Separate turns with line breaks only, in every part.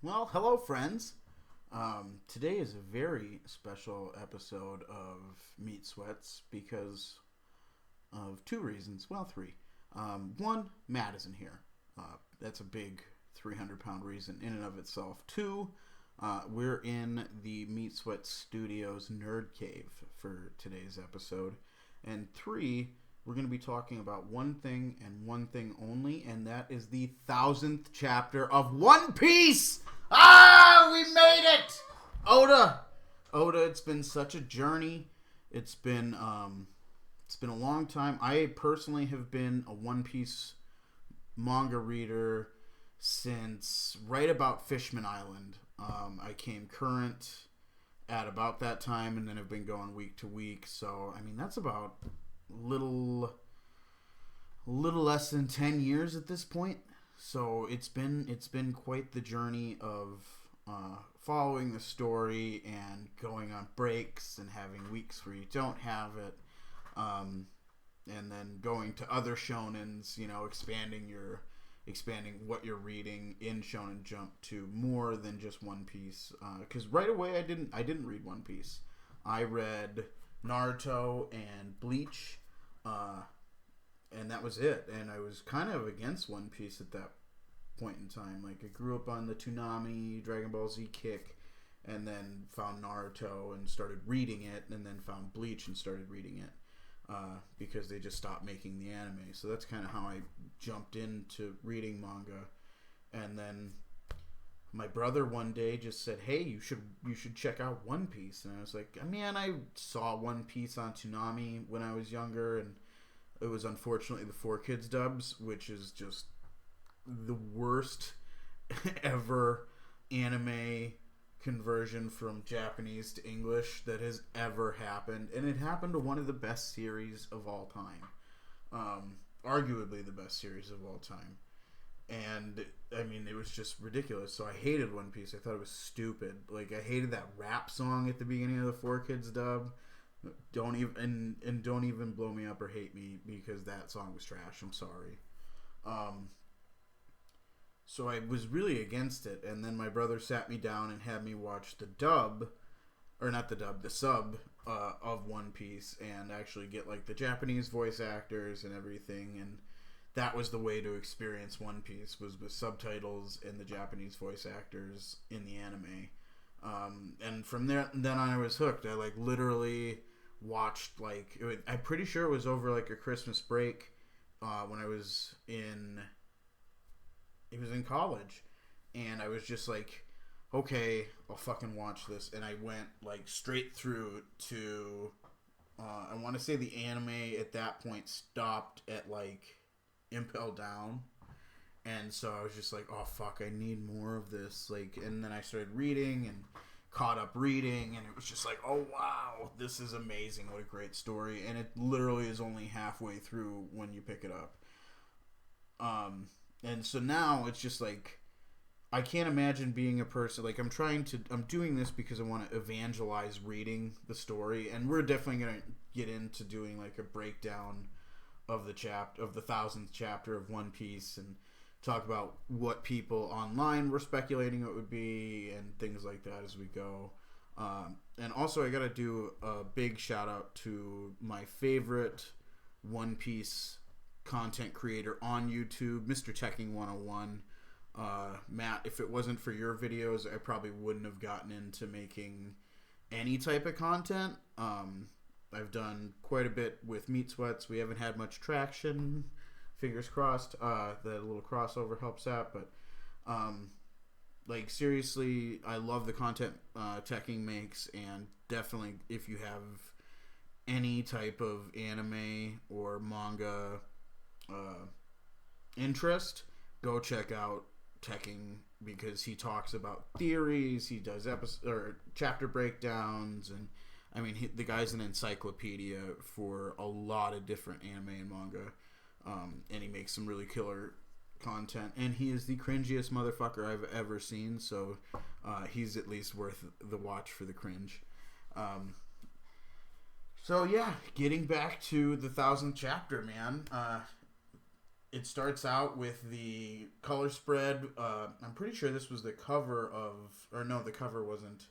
Well, hello, friends. Today is a very special episode of Meat Sweats because of two reasons. Well, three. One, Matt isn't here. That's a big 300-pound reason in and of itself. Two, we're in the Meat Sweat Studios Nerd Cave for today's episode. And three, we're going to be talking about one thing and one thing only, and that is the 1,000th chapter of One Piece! Ah, we made it! Oda, it's been such a journey. It's been a long time. I personally have been a One Piece manga reader since right about Fishman Island. I came current at about that time, and then have been going week to week. So I mean, that's about little less than 10 years at this point. So it's been quite the journey of following the story and going on breaks and having weeks where you don't have it, and then going to other shonens, expanding what you're reading in Shonen Jump to more than just One Piece. Because right away I didn't read One Piece. I read Naruto and Bleach, and that was it. And I was kind of against One Piece at that point in time. Like, I grew up on the Toonami Dragon Ball Z kick, and then found Naruto and started reading it, and then found Bleach and started reading it, because they just stopped making the anime. So that's kind of how I jumped into reading manga. And then my brother one day just said, "Hey, you should check out One Piece." And I was like, "Man, I saw One Piece on Toonami when I was younger, and it was unfortunately the 4Kids dubs, which is just the worst ever anime conversion from Japanese to English that has ever happened." And it happened to one of the best series of all time. Arguably the best series of all time. And I mean, it was just ridiculous. So I hated One Piece. I thought it was stupid. Like, I hated that rap song at the beginning of the 4Kids dub. Don't even blow me up or hate me because that song was trash. I'm sorry. So I was really against it, and then my brother sat me down and had me watch the dub, or not the dub, the sub of One Piece, and actually get like the Japanese voice actors and everything. And that was the way to experience One Piece, was with subtitles and the Japanese voice actors in the anime. And from then on I was hooked. I like literally watched I'm pretty sure it was over like a Christmas break, when I was in college, and I was just like, okay, I'll fucking watch this. And I went like straight through to I want to say the anime at that point stopped at like Impel Down. And so I was just like, oh fuck, I need more of this. Like, and then I started reading and caught up reading, and it was just like, oh wow, this is amazing, what a great story. And it literally is only halfway through when you pick it up. And so now it's just like, I can't imagine being a person, like, I'm doing this because I want to evangelize reading the story, and we're definitely going to get into doing like a breakdown of the 1,000th chapter of One Piece, and talk about what people online were speculating it would be and things like that as we go. And also I gotta do a big shout out to my favorite One Piece content creator on YouTube, Mr. Teching 101. Matt, if it wasn't for your videos, I probably wouldn't have gotten into making any type of content. I've done quite a bit with Meat Sweats. We haven't had much traction. Fingers crossed. The little crossover helps out. But, like, seriously, I love the content Teching makes. And definitely, if you have any type of anime or manga interest, go check out Teching, because he talks about theories, he does chapter breakdowns, and I mean, the guy's an encyclopedia for a lot of different anime and manga, and he makes some really killer content, and he is the cringiest motherfucker I've ever seen, so he's at least worth the watch for the cringe. So yeah, getting back to the 1,000th chapter, man. it starts out with the color spread. I'm pretty sure this was the cover of, or no, the cover wasn't.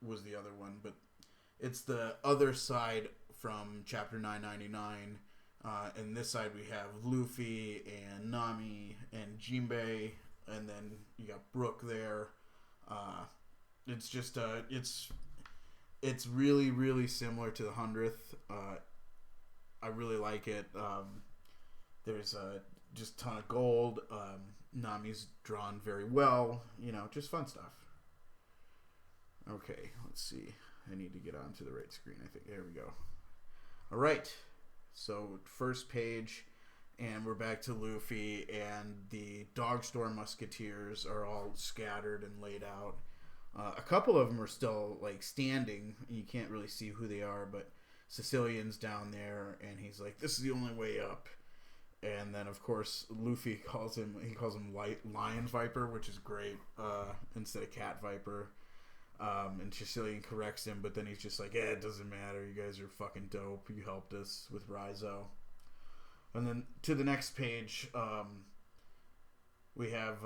Was the other one, but it's the other side from chapter 999. And this side we have Luffy and Nami and Jinbei, and then you got Brook there. It's just it's really, really similar to the 100th. I really like it. There's just a ton of gold. Nami's drawn very well. Just fun stuff. Okay, let's see. I need to get onto the right screen, I think. There we go. All right. So, first page, and we're back to Luffy, and the Dogstorm Musketeers are all scattered and laid out. A couple of them are still, standing. You can't really see who they are, but Sicilian's down there, and he's like, this is the only way up. And then, of course, Luffy calls him Lion Viper, which is great, instead of Cat Viper. And Sicilian corrects him, but then he's just like, it doesn't matter. You guys are fucking dope. You helped us with Raizo. And then to the next page, we have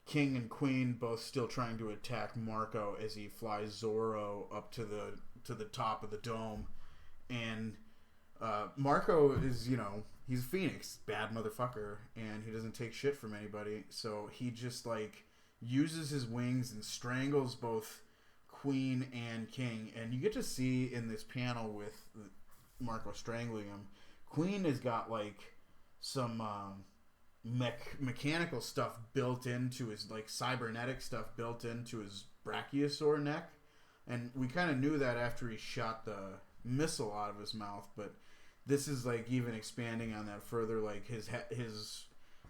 King and Queen both still trying to attack Marco as he flies Zoro up to the top of the dome. And Marco is, he's a Phoenix, bad motherfucker, and he doesn't take shit from anybody. So he just uses his wings and strangles both Queen and King. And you get to see in this panel with Marco strangling him, Queen has got some mechanical stuff built into his, cybernetic stuff built into his brachiosaur neck. And we kind of knew that after he shot the missile out of his mouth, but this is even expanding on that further.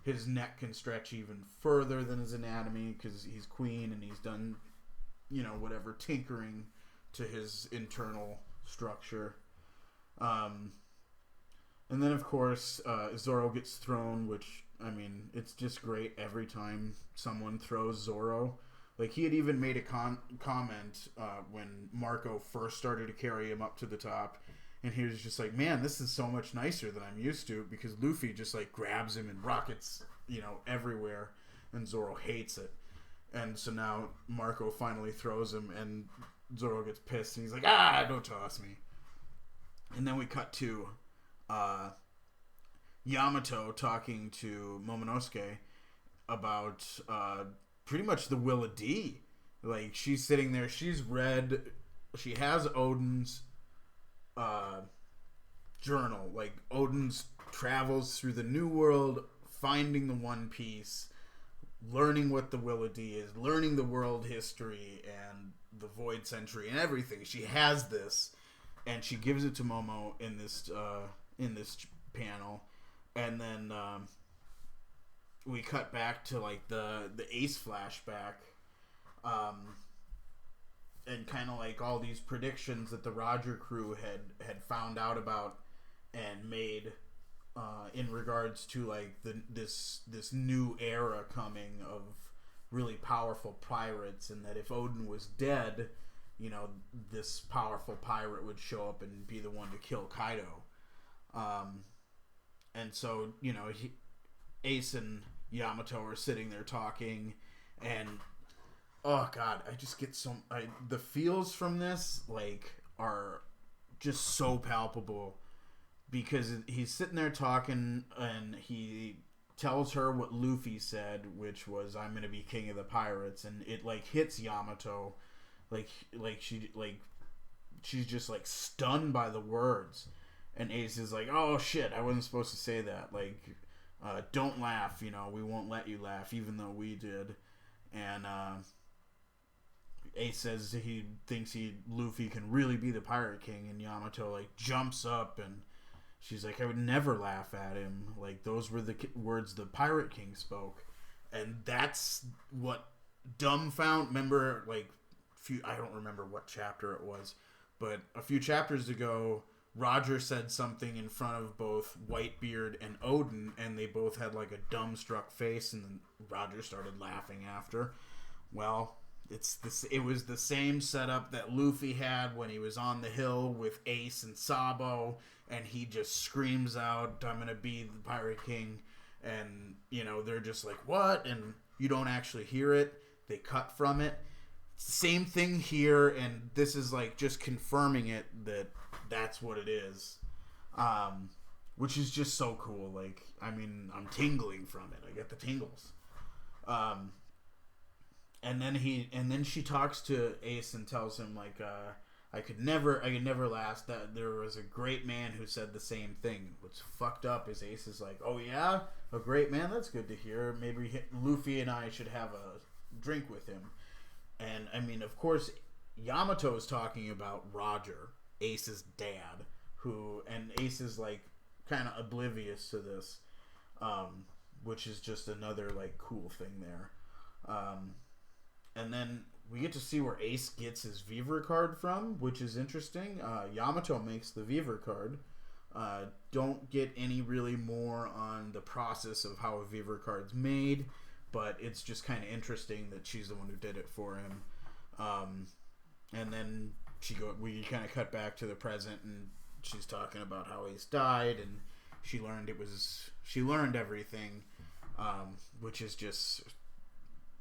His neck can stretch even further than his anatomy because he's Queen and he's done, whatever tinkering to his internal structure. And then, of course, Zoro gets thrown, which, it's just great every time someone throws Zoro. He had even made a comment when Marco first started to carry him up to the top. And he was just like, man, this is so much nicer than I'm used to, because Luffy just grabs him and rockets, everywhere, and Zoro hates it. And so now Marco finally throws him, and Zoro gets pissed, and he's like, don't toss me. And then we cut to Yamato talking to Momonosuke about pretty much the Will of D. She's sitting there, she's read, she has Odin's journal. Odin's travels through the New World, finding the One Piece, learning what the Will of D is, learning the world history and the Void Century and everything. She has this, and she gives it to Momo in this panel, and then we cut back to the Ace flashback. And kind of all these predictions that the Roger crew had found out about and made in regards to this new era coming of really powerful pirates, and that if Odin was dead, this powerful pirate would show up and be the one to kill Kaido. And so, Ace and Yamato are sitting there talking, and oh god, I just get the feels from this are just so palpable, because he's sitting there talking and he tells her what Luffy said, which was, I'm gonna be king of the pirates, and it hits Yamato she's just stunned by the words, and Ace is like, oh shit, I wasn't supposed to say that, don't laugh, we won't let you laugh even though we did. And Ace says he thinks Luffy can really be the Pirate King, and Yamato jumps up, and she's like, I would never laugh at him. Those were the words the Pirate King spoke. And that's what dumbfound. Remember, I don't remember what chapter it was, but a few chapters ago, Roger said something in front of both Whitebeard and Odin, and they both had a dumbstruck face, and then Roger started laughing after. Well, It was the same setup that Luffy had when he was on the hill with Ace and Sabo, and he just screams out, "I'm gonna be the Pirate King," and they're just like, "What?" And you don't actually hear it. They cut from it. Same thing here, and this is like just confirming it that's what it is, which is just so cool. Like, I mean, I'm tingling from it. I get the tingles. And then she talks to Ace and tells him like, I could never last. That there was a great man who said the same thing. What's fucked up is Ace is like, oh yeah, a great man. That's good to hear. Maybe Luffy and I should have a drink with him. And I mean, of course, Yamato is talking about Roger, Ace's dad, and Ace is like kind of oblivious to this, which is just another like cool thing there. And then we get to see where Ace gets his Vivre card from, which is interesting. Yamato makes the Vivre card. Don't get any really more on the process of how a Vivre card's made, but it's just kind of interesting that she's the one who did it for him. And then we kind of cut back to the present, and she's talking about how Ace died, and she learned everything, which is just,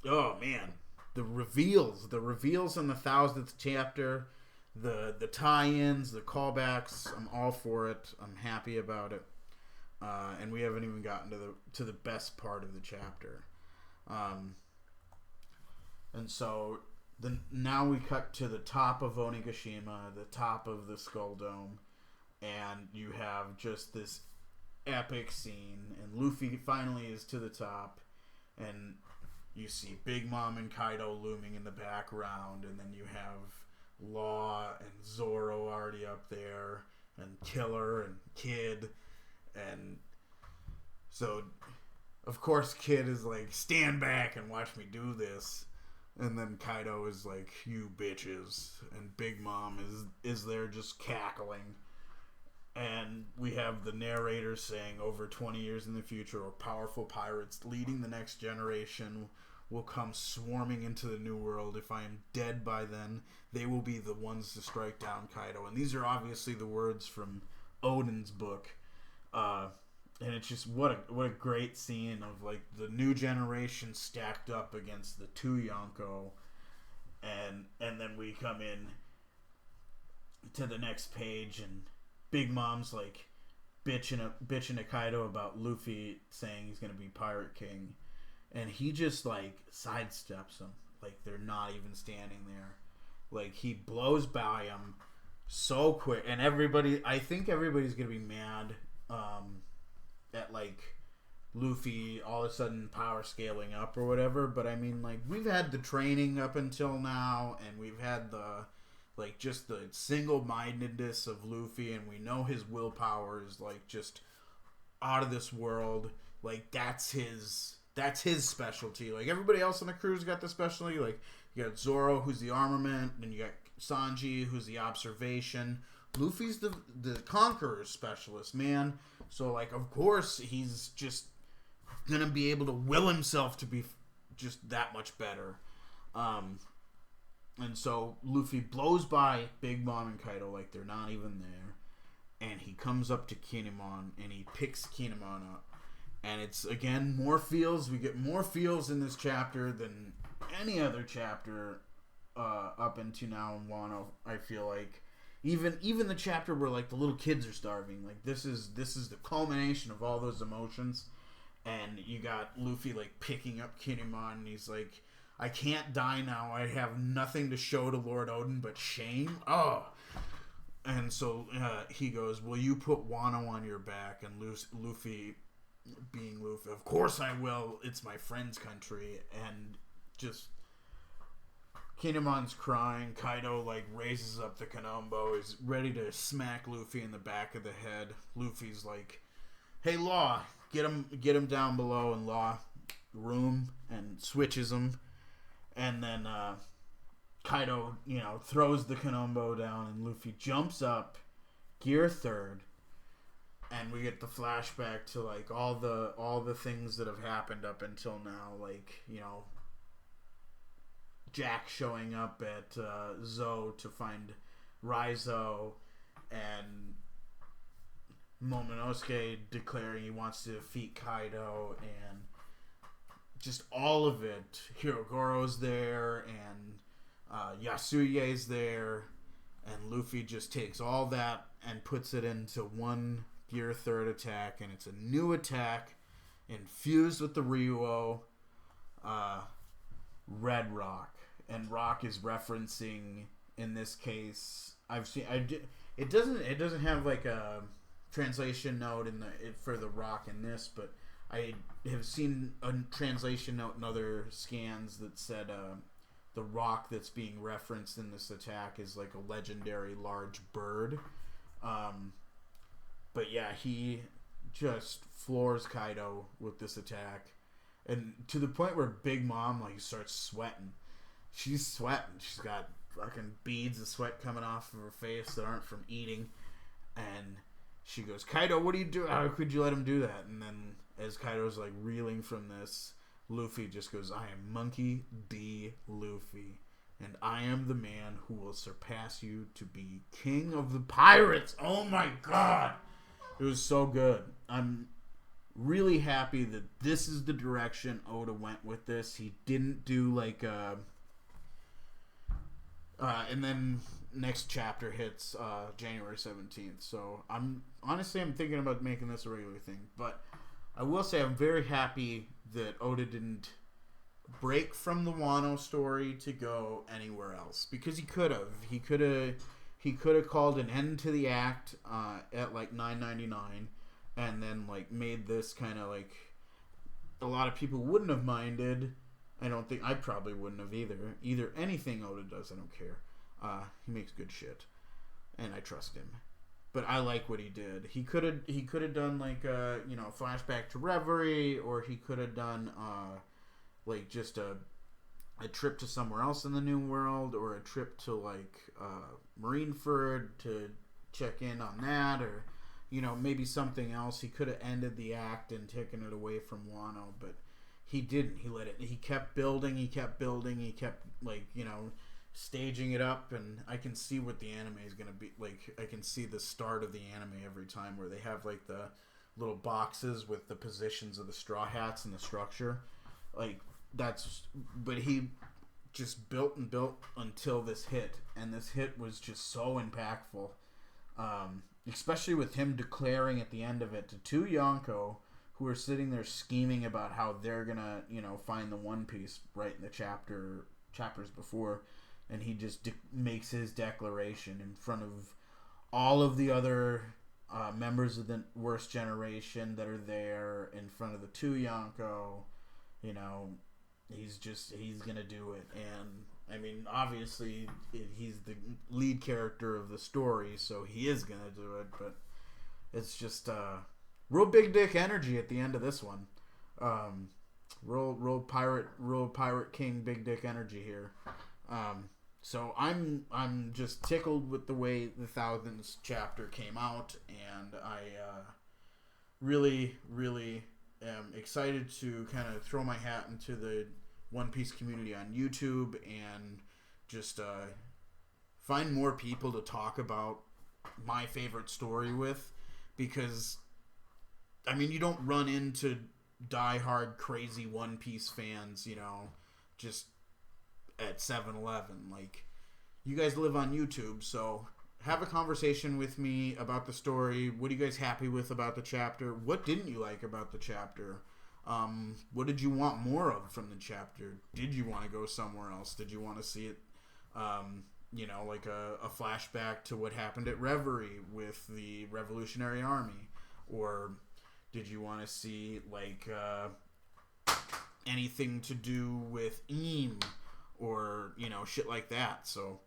oh man. The reveals in the 1000th chapter, the tie-ins, the callbacks, I'm all for it. I'm happy about it. And we haven't even gotten to the best part of the chapter. And so now we cut to the top of Onigashima, the top of the Skull Dome, and you have just this epic scene, and Luffy finally is to the top, and you see Big Mom and Kaido looming in the background, and then you have Law and Zoro already up there, and Killer and Kid, and so of course Kid is like, stand back and watch me do this, and then Kaido is like, you bitches, and Big Mom is there just cackling. And we have the narrator saying, over 20 years in the future, powerful pirates leading the next generation will come swarming into the New World. If I am dead by then, they will be the ones to strike down Kaido. And these are obviously the words from Oden's book. And it's just, what a great scene of like the new generation stacked up against the two Yonko. And then we come in to the next page, and Big Mom's like bitching at Kaido about Luffy saying he's gonna be Pirate King, and he just like sidesteps him like they're not even standing there. Like, he blows by him so quick, and I think everybody's gonna be mad at like Luffy all of a sudden power scaling up or whatever. But I mean, like, we've had the training up until now, and we've had the like just the single-mindedness of Luffy, and we know his willpower is like just out of this world. Like, that's his specialty. Like, everybody else on the crew's got the specialty. Like, you got Zoro, who's the armament, and you got Sanji, who's the observation. Luffy's the conqueror specialist, man. So like, of course he's just gonna be able to will himself to be just that much better. And so Luffy blows by Big Mom and Kaido like they're not even there. And he comes up to Kinemon, and he picks Kinemon up. And it's, again, more feels. We get more feels in this chapter than any other chapter up until now in Wano, I feel like. Even the chapter where, like, the little kids are starving. Like, this is the culmination of all those emotions. And you got Luffy, like, picking up Kinemon, and he's like, I can't die now. I have nothing to show to Lord Oden but shame. Oh. And so he goes, will you put Wano on your back? And Luffy, being Luffy, of course I will. It's my friend's country. And just Kinemon's crying. Kaido like raises up the Kanambo, is ready to smack Luffy in the back of the head. Luffy's like, hey Law, get him down below. And Law room and switches him. And then Kaido, throws the Kanambo down, and Luffy jumps up, gear third, and we get the flashback to like all the things that have happened up until now, like, Jack showing up at Zoe to find Raizo, and Momonosuke declaring he wants to defeat Kaido, and just all of it. Hirogoro's there, and Yasuye's there, and Luffy just takes all that and puts it into one Gear 3rd attack, and it's a new attack infused with the Ryuo, Red Rock. And Rock is referencing, in this case, it doesn't have like a translation note for the Rock in this, but I have seen a translation note in other scans that said the rock that's being referenced in this attack is like a legendary large bird. But yeah, he just floors Kaido with this attack, and to the point where Big Mom like starts sweating. She's sweating. She's got fucking beads of sweat coming off of her face that aren't from eating, and she goes, "Kaido, what are you doing? How could you let him do that?" And then as Kaido's like reeling from this, Luffy just goes, "I am Monkey D. Luffy, and I am the man who will surpass you to be king of the pirates." Oh my god! It was so good. I'm really happy that this is the direction Oda went with this. He didn't do like and then next chapter hits January 17th. So I'm thinking about making this a regular thing. But I will say I'm very happy that Oda didn't break from the Wano story to go anywhere else, because he could have. He could have called an end to the act at like 999, and then like made this kind of like a lot of people wouldn't have minded. I probably wouldn't have either. Anything Oda does, I don't care. He makes good shit, and I trust him. But I like what he did. He could have done like flashback to Reverie, or he could have done like just a trip to somewhere else in the New World, or a trip to like Marineford to check in on that, or maybe something else. He could have ended the act and taken it away from Wano, but he didn't. He let it. He kept building. He kept like staging it up, and I can see what the anime is gonna be like. I can see the start of the anime every time, where they have like the little boxes with the positions of the Straw Hats and the structure. Like but he just built and built until this hit, and this hit was just so impactful. Especially with him declaring at the end of it to Yonko, who are sitting there scheming about how they're gonna, find the One Piece right in the chapters before, and he just makes his declaration in front of all of the other members of the worst generation that are there, in front of the Yonko. He's gonna do it, and I mean, obviously he's the lead character of the story, so he is gonna do it. But it's just real big dick energy at the end of this one. Real pirate king big dick energy here. So I'm just tickled with the way the 1000th chapter came out, and I really am excited to kind of throw my hat into the One Piece community on YouTube and just find more people to talk about my favorite story with, because I mean, you don't run into diehard crazy One Piece fans, just at 7-Eleven. Like, you guys live on YouTube, so have a conversation with me about the story. What are you guys happy with about the chapter? What didn't you like about the chapter? What did you want more of from the chapter? Did you want to go somewhere else? Did you want to see it, like a flashback to what happened at Reverie with the Revolutionary Army? Or did you want to see, like, anything to do with Eam? Or, shit like that. So,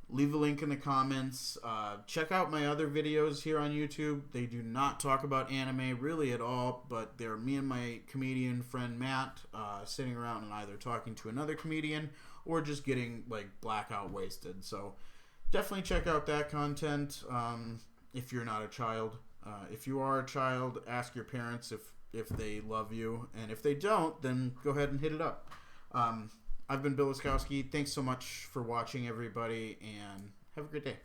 leave a link in the comments. Check out my other videos here on YouTube. They do not talk about anime really at all, but they're me and my comedian friend Matt sitting around and either talking to another comedian or just getting like blackout wasted. So definitely check out that content if you're not a child. If you are a child, ask your parents if they love you, and if they don't, then go ahead and hit it up. I've been Bill Wiskowski. Thanks so much for watching, everybody, and have a great day.